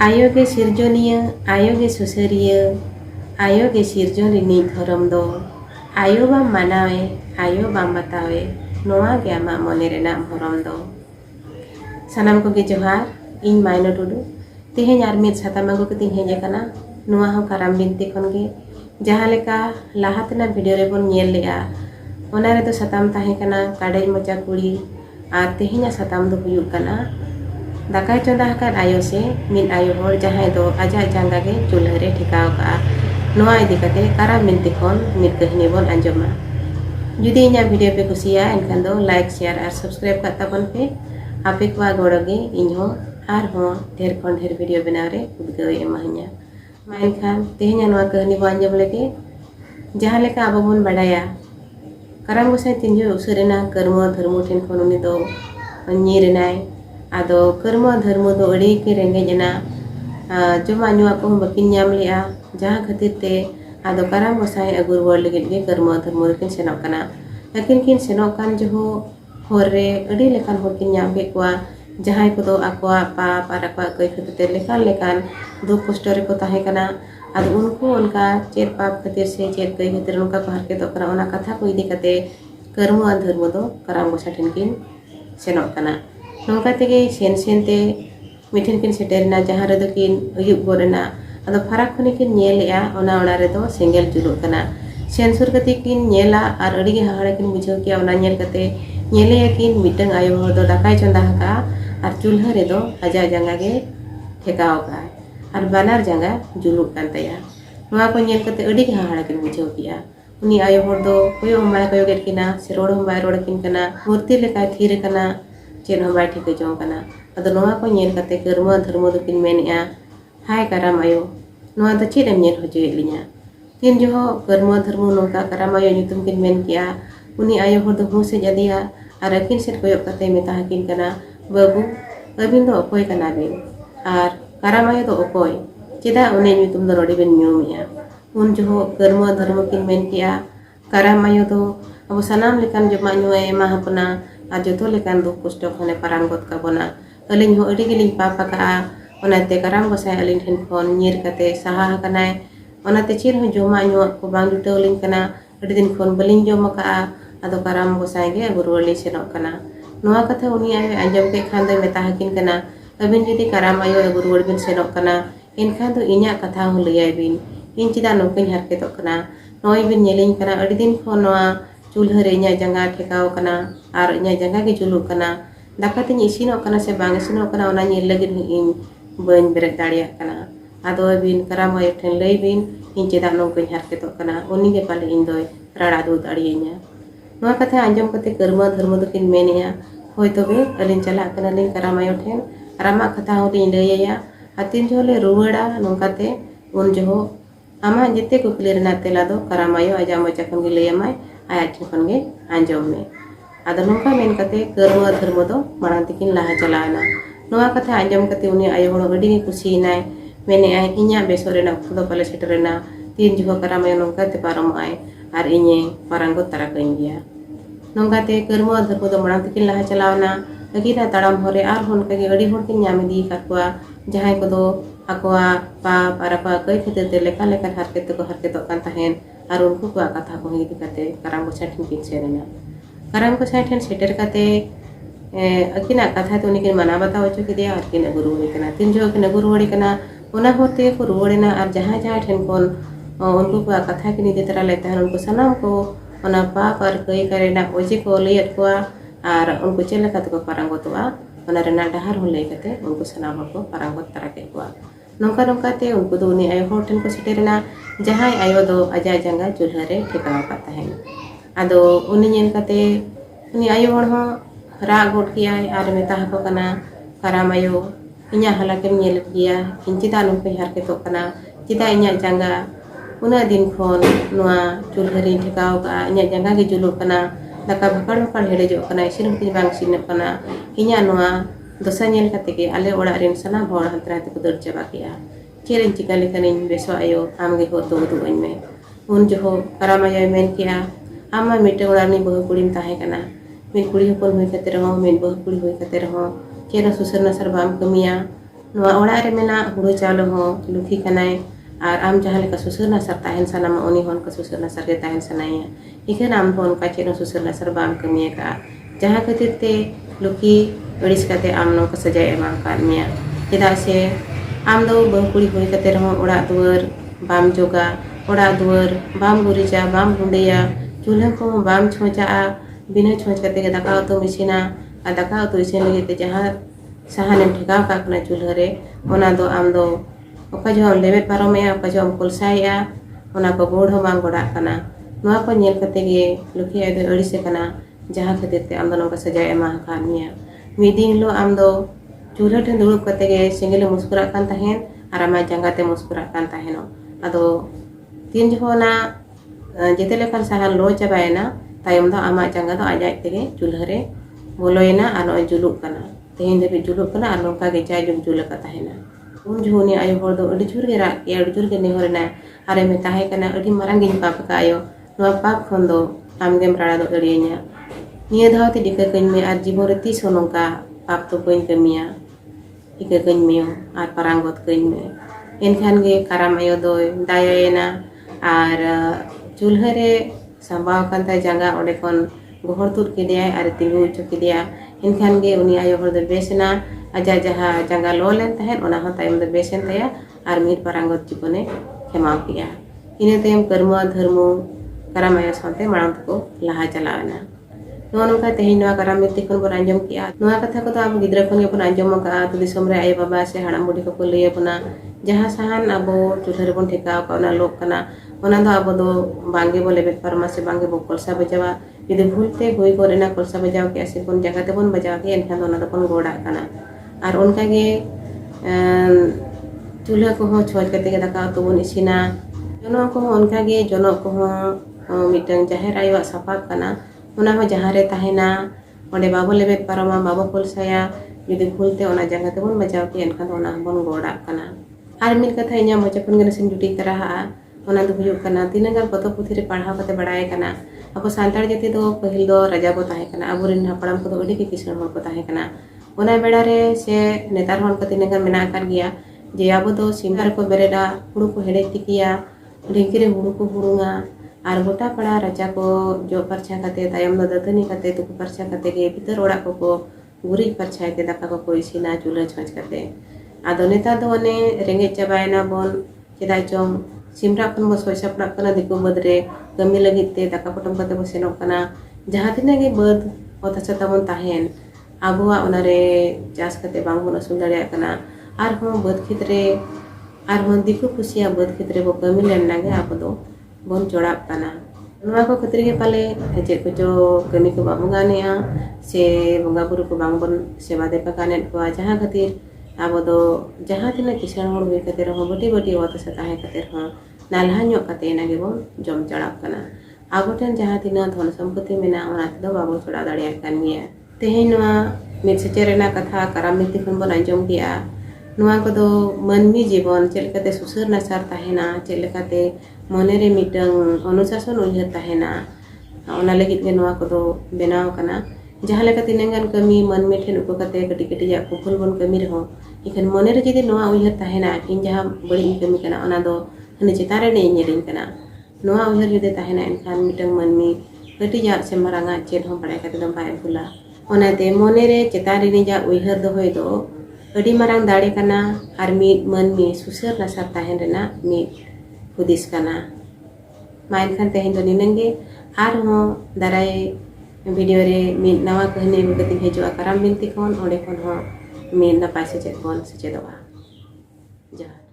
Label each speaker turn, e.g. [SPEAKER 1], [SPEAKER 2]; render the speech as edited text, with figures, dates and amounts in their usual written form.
[SPEAKER 1] आयो गे सिरजनिया आयो गे सुसरिया आयो गे सिरजन रिनी धरम दो आयो बाम मानावे आयो बाम बतावे नोआ गे आमा मने रेनाम हरम दो। सानाम को गे जोहार इन माइनो टुडू तेहें आर मिद साताम आगु कतिं हेज आकाना नोआ हो काराम बिनती खन गे जहाँ लेका लाहातेना वीडियो रे बोन नेल लेआ ओना रे दो साताम ताहे कना काडेज मोचा कुड़ी आर तेहें साताम दो हुयुग कना दाकाय चंदा हकान आयो से मिन आयो होर जहाँ दो आजा जांगा गे चूल्हा रे ठेकाव का नोआ इदी कते काराम बिनती खन मिद कहनी बोन आंजमा। जुदी इना वीडियो पे कुसिया एनखान दो लाइक शेयर और सब्सक्राइब का ताबन पे आपे को गोड़ो गे इनहो आर हो ढेर खन ढेर वीडियो बनाव रे उद्गाव एमाहन्या मा एनखान तेहें नोआ कहनी बो आंजम लेगे जहाँ लेका आबो बोन बाडाया काराम गोसाई तिनजो उसरेना कर्म धर्म ठेन खन उनी दो नीरनाय आदो कर्म धर्म दो अड़ी के रेंगेजना जमा नुआ को बकिन नाम लिया जहाँ खातिर ते आदो काराम गोसाई अगु रुवाड़ लगित गे कर्म धर्म किन सेनोक कना लेकिन किन सेनोक कान जो होर रे अड़ी लेकान होर किन नाम के कुआ जहाँ को दो आकुआ पाप आर आकुआ कई खातिर लेकान लेकान दुख कष्ट रे को ताहे कना आदो उनको उनका चेर पाप खातिर से चेर कई खातिर उनका को हरके तो कना ओना कथा को इदी कते कर्म और धर्म दो काराम गोसाई ठेन किन सेनोक कना नौका तेगे सेन सेन ते मिठन किन सेटेरना जहाँ रे दो किन अयुब गोरेना आदो फराक खने किन नेलेआ ओना ओना रे दो सेंगेल जुलुग कना सेन सुर कते किन नेला आर अड़ी गे हाहाड़ा किन बुझाव किया ओना नेल कते नेलेया किन मिटंग आयो हर दो दाकाय चंदा हका आर चूल्हा रे दो आजा जांगा गे ठेकाव का आर बानार जांगा जुलुग कान तया नोआ को नेल कते अड़ी गे हाहाड़ा किन बुझाव किया उनी आयो हर दो कोयो हमाय कोयो गेट किना से रोड हमाय रोड किन कना मूर्ति लेका थीर कना चेन हम बाय ठिक जों कना अदो नोआ को नेल कते कर्म धर्म दो किन मेनेआ हाय काराम आयो नोआ दो चेद एम नेल होजोय लिया तीन जो कर्म धर्म नोका काराम आयो nyutum किन मेन किया उनी आयो हर दो हूँ से जदिया आर अकिन सेट कोयो कते मेता हकिन कना बाबू अबिन दो अकोय कना बिन आर काराम आयो दो अकोय चेदा उनी nyutum दो नोडी बिन ᱧᱩᱢᱮᱜᱼᱟ उन जो कर्म धर्म किन मेन किया काराम आयो दो अब सनाम लेकान जमा ᱧᱩᱭ एमा हपना आर जो लेकान दुख कष्ट खने पारांगत का बना अलिन हो अड़ी गेलिन पापा का ओनाते काराम गोसाई अलिन ठेन खन नीर कते साहा हकनाय ओनाते चेर हो जमा ᱧᱩ को बांग जुटवलिन कना अड़ी दिन खन बलिन जम का आदो काराम गोसाई गे अगु रुवाड़ी सेनोक कना नोआ कथा उनी आयो आंजम के खान दो मेता हकिन कना अबिन जुदी काराम आयो अगु रुवाड़ बिन सेनोक कना एनखान दो इन्या कथा हो लैयाय बिन इन चिदा नोकिन हरकेतोक कना नोय बिन नेलिन कना अड़ी दिन खन नोआ चूल्हा रे इन्या जंगा ठेकाव कना आर इन्या जंगा गे जुलुग कना दाका तिन इसिनोक कना से बांग इसिनोक कना ओना नेल लगिन इन बन बेरे दाड़िया कना आदो बिन काराम आयो ठेन लई बिन इन चिदा नोकिन हरकेतोक कना उनी गे पाले इन दोय राड़ा दू दाड़ियेnya नोआ कथा आंजम कते कर्म धर्म दो किन मेनेया होय तबे अलिन चला कना लिन काराम आयो ठेन रामा कथा हो लिन लैया आतिन जोले रुवाड़ा नोकाते उन जो आमा जिते कुकली रेना तेला दो काराम आयो आजा मोचा खन गे लैयामाय आया ठेन खन गे आंजम में आदो नोका मेन कते कर्म धर्म दो मारां तिकिन लाहा चलाना नोआ कथा आंजम कते उनी आयो होड़ अड़ी गे कुसिनाय मेने आय इन्या बेसो रेना खुदो पाले सेटरेना तीन जो काराम आयो नोका ते पारम आय आर इन्ये पारांगो तारा कइन गया नोका ते कर्म धर्म दो मारां तिकिन लाहा चलाना अगिना ताड़ाम होरे आर होन कगे अड़ी होड़ किन ᱧᱟᱢ दी काकुआ जहां को दो आकुआ पाप आर आकुआ कई खातिर ते लेका लेका हरकेत को हरकेतोक कान ताहेन आर उनको को कथा को इदी कते काराम गोसाई ठेन किन सेरेना काराम गोसाई ठेन सेटर कते अकिना कथा तो उनकिन माना बताव होचो किदिया आर किन अगु रुवाड़ी कना तीन जो किन अगु रुवाड़ी कना ओना होते को रुवाड़ेना आर जहां जहां ठेन कोन उनको को कथा किन इदी तरा लेता है उनको सनाम को ओना पाप आर कई करेना ओजे को लैयत को आर उनको चेला कते को पारांगतोआ ओना रेना डहार हो लई कते उनको सनाम को पारांगत तरा के को नौका नौका ते उनको दो उनी आयो होड़ ठेन को सेटेरना जहां आयो दो आजा जंगा चूल्हा रे ठेकाव का ताहेन आदो उनी नेल कते उनी आयो होड़ हो राग गोट किया आर मेता हको कना काराम आयो इन्या हलाकेम नेल किया इन चिदा नोके हरकेतोक कना चिदा इन्या जंगा उना दिन खन नोआ चूल्हा रे ठेकाव का इन्या जंगा गे जुलुग कना दाका भकड़ भकड़ हेडेजोक कना इसिन किन बांग सिनोक कना इन्या नोआ दोसा नेल कते के आले ओड़ा रेन सना होड़ हंतरा ते को दर चबा किया चेरेन चिका लेकनिन बेसो आयो आमगे हो तो दुआñ में उन जो काराम आयो मेन किया आमा मिटे ओड़ानी बहु कुड़ीम ताहे कना मिन कुड़ी हपन हुई कते रहो मिन बहु कुड़ी हुई कते रहो चेरा सुसर नसर बाम कमिया ᱱᱚᱣᱟ ᱚᱲᱟᱜ ᱨᱮ ᱢᱮᱱᱟᱜ ᱦᱩᱲᱩ ᱪᱟᱣᱞᱮ ᱦᱚᱸ ᱞᱩᱠᱷᱤ ᱠᱟᱱᱟᱭ ᱟᱨ ᱟम ᱡᱟᱦᱟᱸ ᱞᱮᱠᱟ ᱥᱩᱥᱟᱹᱨ ᱱᱟᱥᱟᱨ ᱛᱟᱦᱮᱱ ᱥᱟᱱᱟᱢᱟ ᱩᱱᱤ ᱦᱚᱸ ᱚᱱᱠᱟ ᱥᱩᱥᱟᱹᱨ ᱱᱟᱥᱟर ᱜᱮ ᱛᱟᱦᱮᱱ ᱥᱟᱱᱟᱭᱮᱭᱟ ᱤᱠᱷᱟᱹᱱ ᱟᱢ ᱦᱚᱸ ᱚᱱᱠᱟ ᱪᱮᱫ ᱦᱚᱸ ᱥᱩᱥᱟᱹᱨ ᱱᱟᱥᱟर ᱵᱟᱢ ᱠᱟᱹᱢᱤ ᱟᱠᱟᱫᱼᱟ ᱡᱟᱦᱟᱸ ᱠᱷᱟᱹᱛᱤᱨ ᱛᱮ ᱞᱩᱠᱷᱤ ᱟᱹᱲᱤᱥ ᱠᱟᱛᱮ ᱟᱢ ᱱᱚᱝᱠᱟ ᱥᱟᱡᱟᱭ ᱮᱢᱟ ᱟᱠᱟᱫ ᱢᱮᱭᱟ ᱪᱮᱫᱟᱜ ᱥᱮ ᱟᱢ ᱫᱚ ᱵᱟᱹᱦᱩ ᱠᱩᱲᱤ ᱦᱩᱭ ᱠᱟᱛᱮ ᱨᱮᱦᱚᱸ ᱚᱲᱟᱜ ᱫᱩᱣᱟᱹᱨ ᱵᱟᱢ ᱡᱚᱜᱟ ᱚᱲᱟᱜ ᱫᱩᱣᱟᱹᱨ ᱵᱟᱢ ᱜᱩᱨᱤᱡᱟ ᱵᱟᱢ ᱜᱩᱸᱰᱟᱹᱭᱟ ᱪᱩᱞᱦᱟᱹ ᱠᱚᱦᱚᱸ ᱵᱟᱢ ᱪᱷᱚᱸᱪᱟᱜᱼᱟ ᱵᱤᱱᱟᱹ ᱪᱷᱚᱸᱪ ᱠᱟᱛᱮ ᱜᱮ ᱫᱟᱠᱟ ᱩᱛᱩᱢ ᱤᱥᱤᱱᱟ ᱟᱨ ᱫᱟᱠᱟ ᱩᱛᱩ ᱤᱥᱤᱱ ᱞᱟᱹᱜᱤᱫ ᱛᱮ ᱡᱟᱦᱟᱸ ᱥᱟᱦᱟᱱᱮᱢ ᱴᱷᱮᱠᱟᱣ ᱠᱟᱜ ᱠᱟᱱᱟ ᱪᱩᱞᱦᱟᱹ ᱨᱮ ᱚᱱᱟ ᱫᱚ ᱟᱢ ᱫᱚ ᱚᱠᱟ ᱡᱚᱦᱚᱜ ᱞᱮᱵᱮᱫ ᱯᱟᱨᱚᱢᱮᱜᱼᱟ ᱚᱠᱟ ᱡᱚᱦᱚᱜ ᱠᱚᱞᱥᱟᱭᱮᱜᱼᱟ ᱚᱱᱟ ᱠᱚ ᱜᱳᱲ ᱦᱚᱸ ᱵᱟᱝ ᱜᱚᱲᱟᱜ ᱠᱟᱱᱟ ᱱᱚᱣᱟ ᱠᱚ ᱧᱮᱞ ᱠᱟᱛᱮ ᱜᱮ ᱞᱩᱠᱷᱤ ᱟᱡ ᱫᱚᱭ ᱟᱹᱲᱤᱥ ᱟᱠᱟᱱᱟ ᱡᱟᱦᱟᱸ ᱠᱷᱟᱹᱛᱤᱨ ᱛᱮ ᱟᱢ ᱫᱚ ᱱᱚᱝᱠᱟ ᱥᱟᱡᱟᱭ ᱮᱢᱟ ᱟᱠᱟᱫ ᱢᱮᱭᱟ ᱢᱤᱫ ᱫᱤᱱ ᱦᱤᱞᱳᱜ ᱟᱢ ᱫᱚ चूल्हा ठेन दुड़ुब कते गे सेंगेल मुस्कुराग कान तहेन और आमा जांगाते मुस्कुराग कान तहेनो आदो तीन जखोना जेते लेखान साहान लो चाबायना तायम दो आमा जांगा दो आजाज तेगे चूल्हा रे बोलोयना और नय जुलुग काना तेहेन देबि जुलुग काना और नोंका गे जाय जुम जुलका तहेना उन जुनी आयो हर दो अडि जुर गे राग के अडि जुर गे नेहरना आरे मे ताहे काना अडि मारांग गिन पाप का आयो नोआ पाप खन दो आमगेम राड़ा दो अडियेnya निया धावते दिका कइन मे आर जीवन रे तीस नोंका पाप तो कइन कमिया ika kany meo ar parangot kany me enkan ge karam ayo doy dayayena ar chulha re sambaw kan ta janga onde kon gohor tur kidia ar tingu uchu kidia enkan ge uni ayo hor do besena aja jaha janga lolen tahen ona ho tayem do besen taya ar mir parangot jibone khemaw kiya ine tayem karma dharmo karam ayo sante marang ko laha chalawana नोनका तेहिन नोआ कराम मिति खन बन आंजम किया नोआ कथा को तो अब गिद्रा खन बन आंजम का तो दिसम रे आय बाबा से हाड़ाम बुढ़ी को लैया बना जहाँ साहान अब चूल्हा रे बन ठेकाव का ओना लोक कना ओना दो अब दो बांगे बोले बेट परमा से बांगे बो कोलसा बजावा यदि भूलते होई कोरेना कोलसा बजाव के ऐसे बन जगह ते बन बजाव के एनखान ओना दो बन गोड़ा कना और उनका गे चूल्हा को हो छोज कते के दाका तो बन इसिना जनो को उनका गे जनो को मिटन जाहेर आयवा सफाब कना ओना हो जहाँ रे ताहेना ओंडे बाबो लेबेद पारमा बाबो कोलसाया यदि भूलते ओना जगह ते बन बजाव के एनखान ओना बन गोड़ा कना आर मिल कथा इना मजा खन गन सिन जुटी तरहा ओना दो हुयुग कना तिनागा पतो पुथि रे पढ़ाव कते बड़ाय कना अब सांतार जति दो पहिल दो राजा को ताहे कना अबुरिन हापड़ाम को अडी के किसान हर को ताहे कना ओना बेड़ा रे से नेतार हन को तिनागा मेना कर गया जे अब दो सिंगार को बेरेडा हुड़ु को हेड़े तिकिया ढेंकी रे हुड़ु को हुड़ुंगा और गोटा पड़ा राजा को जो परछा करते तायम दो दतनी करते तुक परछा करते गे भीतर ओड़ा को गुरी परछाय ते दाका को इसिना चूल्हा छोंच करते आदो नेता दो ने रेंगे चाबायना बन चेदा चोम सिमरा खन बो सोयसा पड़ा कना दिको बदरे कमी लगित ते दाका पटम करते बो सेनोक कना जहां तिना गे बद ओता तबन ताहेन आबुआ ओना रे चास करते बांग बन असुल दाड़िया कना आर हो बद खेतरे आर हो दिको खुशिया बद खेतरे बो कमी लेना गे आप दो बन चढ़ाब कना नोआ को खतरे के पाले चेक को जो कमी को बाबू गाने से बंगा बुरु को बांग बन सेवा देपा काने को जहाँ खातिर अब दो जहाँ तिना किसान हर हुई खातिर हो बटी बटी ओत से ताहे खातिर हो नालहा ᱧᱚᱜ काते ना गे बन जम चढ़ाब कना आबो ठन जहाँ तिना धन सम्पत्ति मेना ओना दो बाबू चढ़ा दाड़िया कान गया तेहेन नोआ मिद सेचेरेना कथा कराम मिति खन बन आंजम गया नोआ को दो मनमी जीवन चेलकाते सुसर नासार ताहेना चेलकाते मने रे मिटंग अनुशासन उयहर ताहेना ओना लगित गे नोआ को दो बेनाव कना जहाँ लेका तिनंगान कमी मन में ठेन उको कते कटी कटी जा कुफुल बन कमी रहो इखन मने रे जदि नोआ उयहर ताहेना इन जहाँ बड़ी कमी कना ओना दो हने चितारे ने नेरिन कना नोआ उयहर जदि ताहेना इनखान मिटंग मनमी कटी जा से मरांगा चेद हो पड़ाय कते दम बाय भुला ओनाते मने रे चितारे ने जा उयहर दो होय दो अडी मारांग दाड़े कना आर मिट मनमी सुसर नासार ताहेन रेना मिट हुदिस कना माइन खान तेहेन दो निनंगे आर हो दाराय वीडियो रे मिट नवा कहनी गति हेजुआ कराम बिनती कोन ओडे कोन हो मिट नपाय सेचेद कोन सेचेदवा जहा